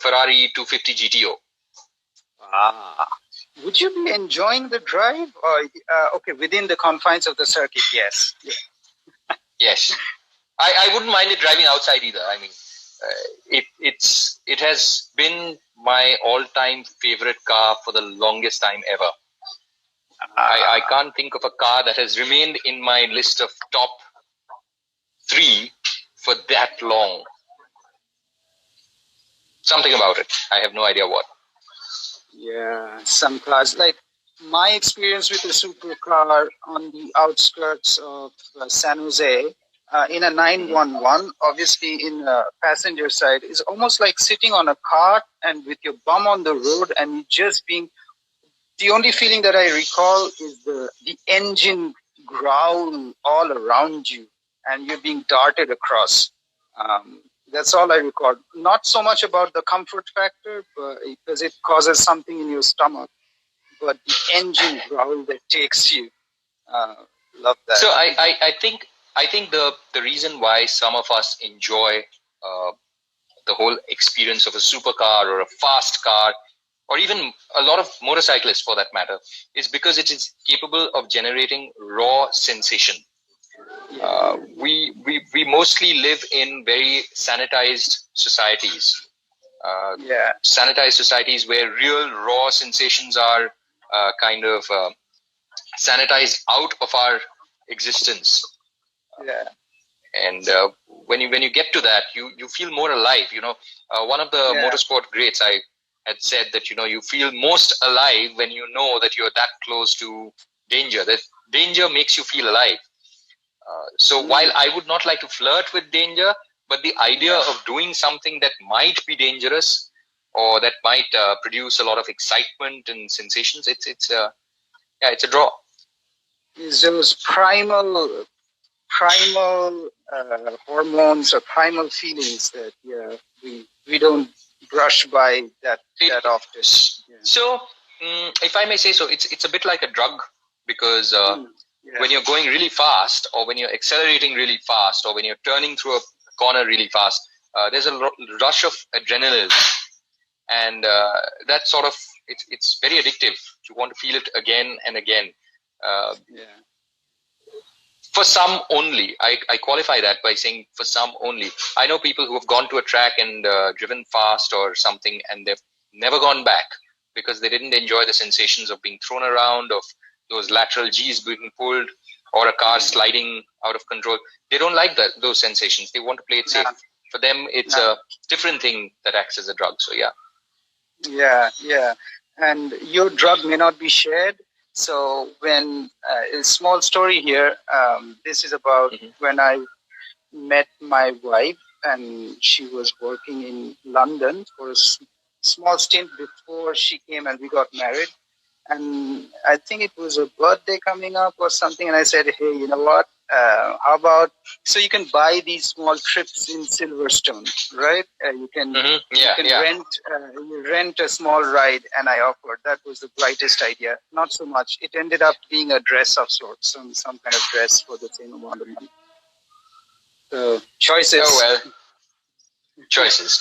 Ferrari 250 GTO. Would you be enjoying the drive, or okay, within the confines of the circuit? Yes. Yes, I wouldn't mind it driving outside either. I mean, it has been my all-time favorite car for the longest time ever. I can't think of a car that has remained in my list of top 3 for that long. Something about it. I have no idea what. Yeah, some cars. Like my experience with a supercar on the outskirts of San Jose, in a 911, obviously in a passenger side, is almost like sitting on a cart and with your bum on the road and just being. The only feeling that I recall is the engine growl all around you, and you're being darted across. That's all I recall. Not so much about the comfort factor, because it causes something in your stomach, but the engine growl that takes you. Love that. So I think the reason why some of us enjoy the whole experience of a supercar or a fast car, or even a lot of motorcyclists for that matter, is because it is capable of generating raw sensation. We mostly live in very sanitized societies. Sanitized societies where real raw sensations are kind of sanitized out of our existence. And when you get to that, you feel more alive. One of the motorsport greats, I had said that you feel most alive when you know that you're that close to danger. That danger makes you feel alive. So while I would not like to flirt with danger, but the idea of doing something that might be dangerous or that might produce a lot of excitement and sensations, it's a draw. Is those primal hormones or primal feelings that we don't brush by that often. So, if I may say so, it's a bit like a drug, because when you're going really fast, or when you're accelerating really fast, or when you're turning through a corner really fast, there's a rush of adrenaline, and that sort of it's very addictive. You want to feel it again and again. For some only. I qualify that by saying for some only. I know people who have gone to a track and driven fast or something, and they've never gone back because they didn't enjoy the sensations of being thrown around, of those lateral G's being pulled, or a car sliding out of control. They don't like those sensations. They want to play it safe. For them, it's a different thing that acts as a drug. So yeah. And your drug may not be shared. So when a small story here, this is about when I met my wife, and she was working in London for a small stint before she came, and we got married. And I think it was a birthday coming up or something. And I said, hey, you know what? How about, so you can buy these small trips in Silverstone, right? You can rent a small ride. And I offered. That was the brightest idea. Not so much. It ended up being a dress of sorts, some kind of dress for the same amount of money. So choices. Oh well. Choices.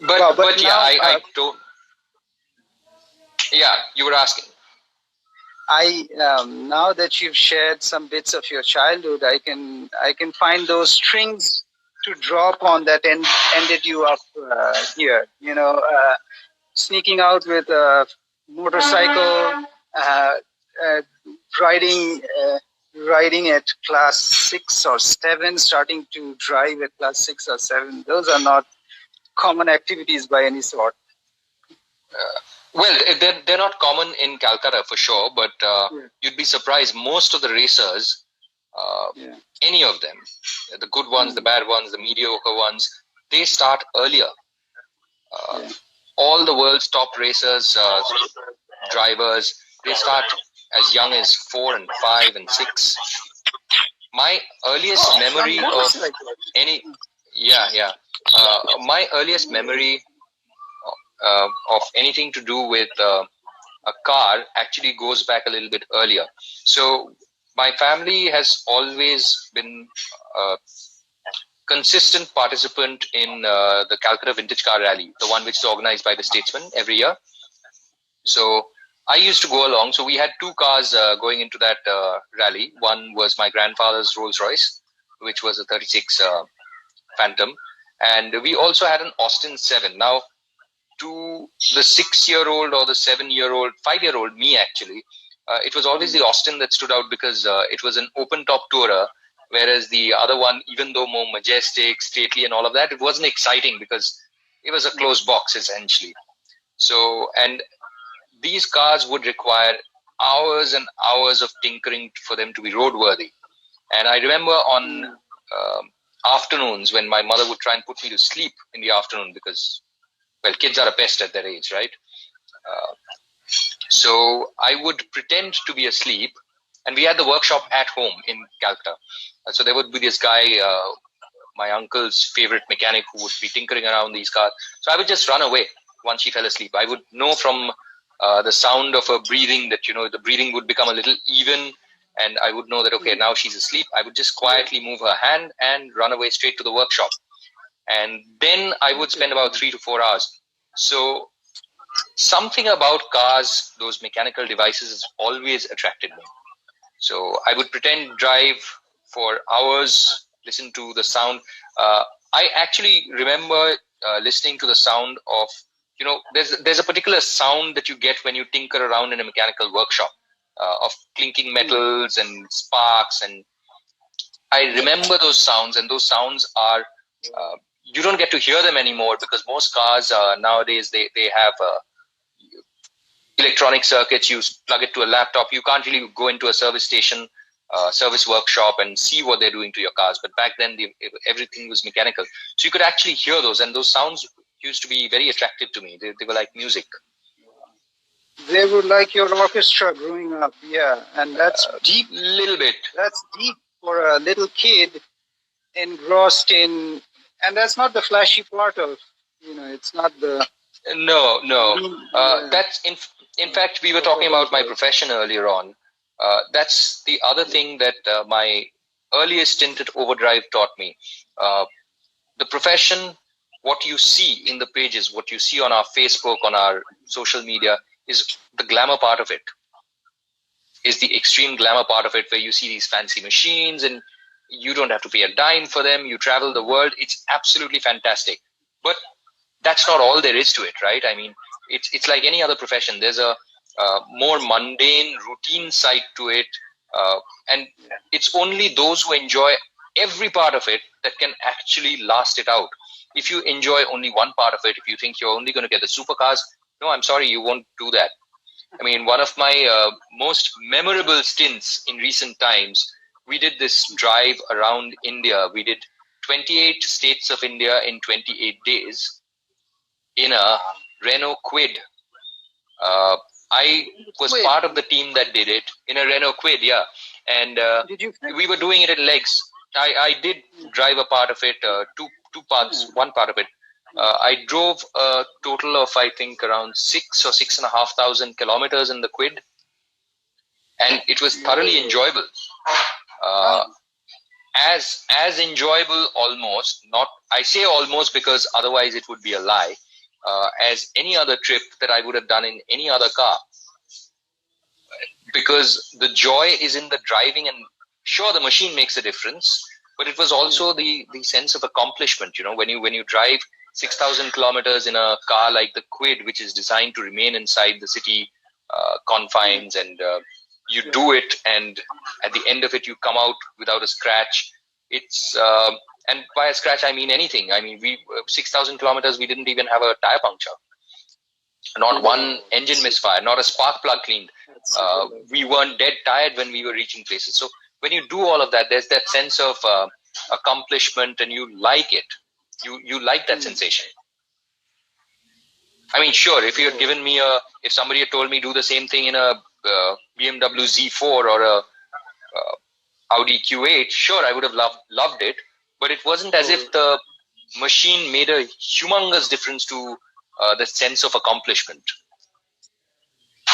But yeah, I don't. Yeah, you were asking. Now that you've shared some bits of your childhood, I can find those strings to draw upon that ended you up here. Sneaking out with a motorcycle, riding at class 6 or 7, starting to drive at class 6 or 7. Those are not common activities by any sort. Well, they're not common in Calcutta for sure, but you'd be surprised. Most of the racers Any of them, the good ones, the bad ones, the mediocre ones, they start earlier. All the world's top racers, drivers, they start as young as 4 and 5 and 6. My earliest memory of any, my earliest memory of anything to do with a car actually goes back a little bit earlier. So my family has always been a consistent participant in the Calcutta Vintage Car Rally, the one which is organized by the Statesman every year. So I used to go along. So we had two cars going into that rally. One was my grandfather's Rolls Royce, which was a 36 Phantom. And we also had an Austin 7. Now, to the 6-year-old or the 7-year-old, 5-year-old, me actually, it was always the Austin that stood out because it was an open-top tourer, whereas the other one, even though more majestic, stately and all of that, it wasn't exciting because it was a closed box essentially. So, and these cars would require hours and hours of tinkering for them to be roadworthy. And I remember on afternoons when my mother would try and put me to sleep in the afternoon because, well, kids are a pest at that age, right? So I would pretend to be asleep, and we had the workshop at home in Calcutta. So there would be this guy, my uncle's favorite mechanic, who would be tinkering around these cars. So I would just run away once she fell asleep. I would know from the sound of her breathing that, the breathing would become a little even, and I would know that, okay, now she's asleep. I would just quietly move her hand and run away straight to the workshop. And then I would spend about 3 to 4 hours. So something about cars, those mechanical devices, has always attracted me. So I would pretend drive for hours, listen to the sound. I actually remember listening to the sound of, there's a particular sound that you get when you tinker around in a mechanical workshop of clinking metals and sparks. And I remember those sounds, and those sounds are, you don't get to hear them anymore because most cars nowadays, they have electronic circuits. You plug it to a laptop. You can't really go into a service station, service workshop and see what they're doing to your cars. But back then, everything was mechanical. So you could actually hear those, and those sounds used to be very attractive to me. They were like music. They were like your orchestra growing up, yeah. And that's deep. Little bit. That's deep for a little kid engrossed in, and that's not the flashy part of, it's not the... No. That's in fact, we were talking about my profession earlier on. That's the other thing that my earliest stint at Overdrive taught me. The profession, what you see in the pages, what you see on our Facebook, on our social media, is the glamour part of it. Is the extreme glamour part of it, where you see these fancy machines and you don't have to pay a dime for them. You travel the world. It's absolutely fantastic. But that's not all there is to it, right? I mean, it's like any other profession. There's a more mundane, routine side to it. And it's only those who enjoy every part of it that can actually last it out. If you enjoy only one part of it, if you think you're only going to get the supercars, no, I'm sorry, you won't do that. I mean, one of my most memorable stints in recent times, we did this drive around India. We did 28 states of India in 28 days in a Renault Kwid. I was part of the team that did it in a Renault Kwid, yeah. And we were doing it in legs. I did drive a part of it, two parts, one part of it. I drove a total of, I think, around 6,000 or 6,500 kilometers in the Kwid, and it was thoroughly enjoyable. As enjoyable almost, not, I say almost because otherwise it would be a lie, as any other trip that I would have done in any other car. Because the joy is in the driving, and sure, the machine makes a difference, but it was also the sense of accomplishment. When you drive 6,000 kilometers in a car like the Kwid, which is designed to remain inside the city confines, and you do it, and at the end of it, you come out without a scratch. It's and by a scratch, I mean anything. I mean, we 6,000 kilometers, we didn't even have a tire puncture, not one engine misfire, not a spark plug cleaned. We weren't dead tired when we were reaching places. So when you do all of that, there's that sense of accomplishment, and you like it. You like that sensation. I mean, sure, if you had given me if somebody had told me do the same thing in a BMW Z4 or a Audi Q8, sure, I would have loved it. But it wasn't as if the machine made a humongous difference to the sense of accomplishment.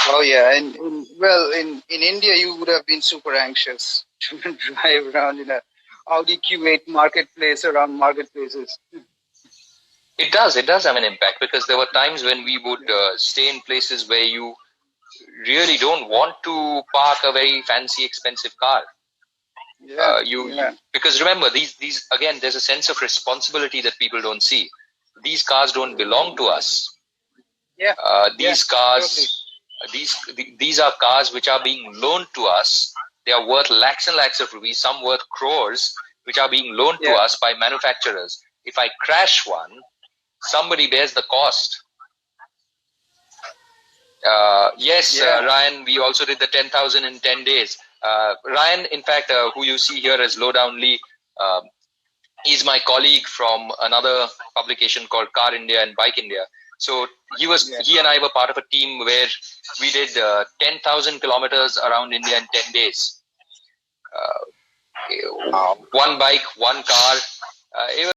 Oh yeah, and in India you would have been super anxious to drive around in a Audi Q8 marketplace around marketplaces. It does have an impact, because there were times when we would stay in places where you really don't want to park a very fancy, expensive car. Because remember, these again, there's a sense of responsibility that people don't see. These cars don't belong to us. These cars, these are cars which are being loaned to us. They are worth lakhs and lakhs of rupees, some worth crores, which are being loaned to us by manufacturers. If I crash one, somebody bears the cost. Ryan, we also did the 10,000 in 10 days. Ryan, in fact, who you see here as Lowdown Lee, he's my colleague from another publication called Car India and Bike India. So he and I were part of a team where we did 10,000 kilometers around India in 10 days. One bike, one car. It was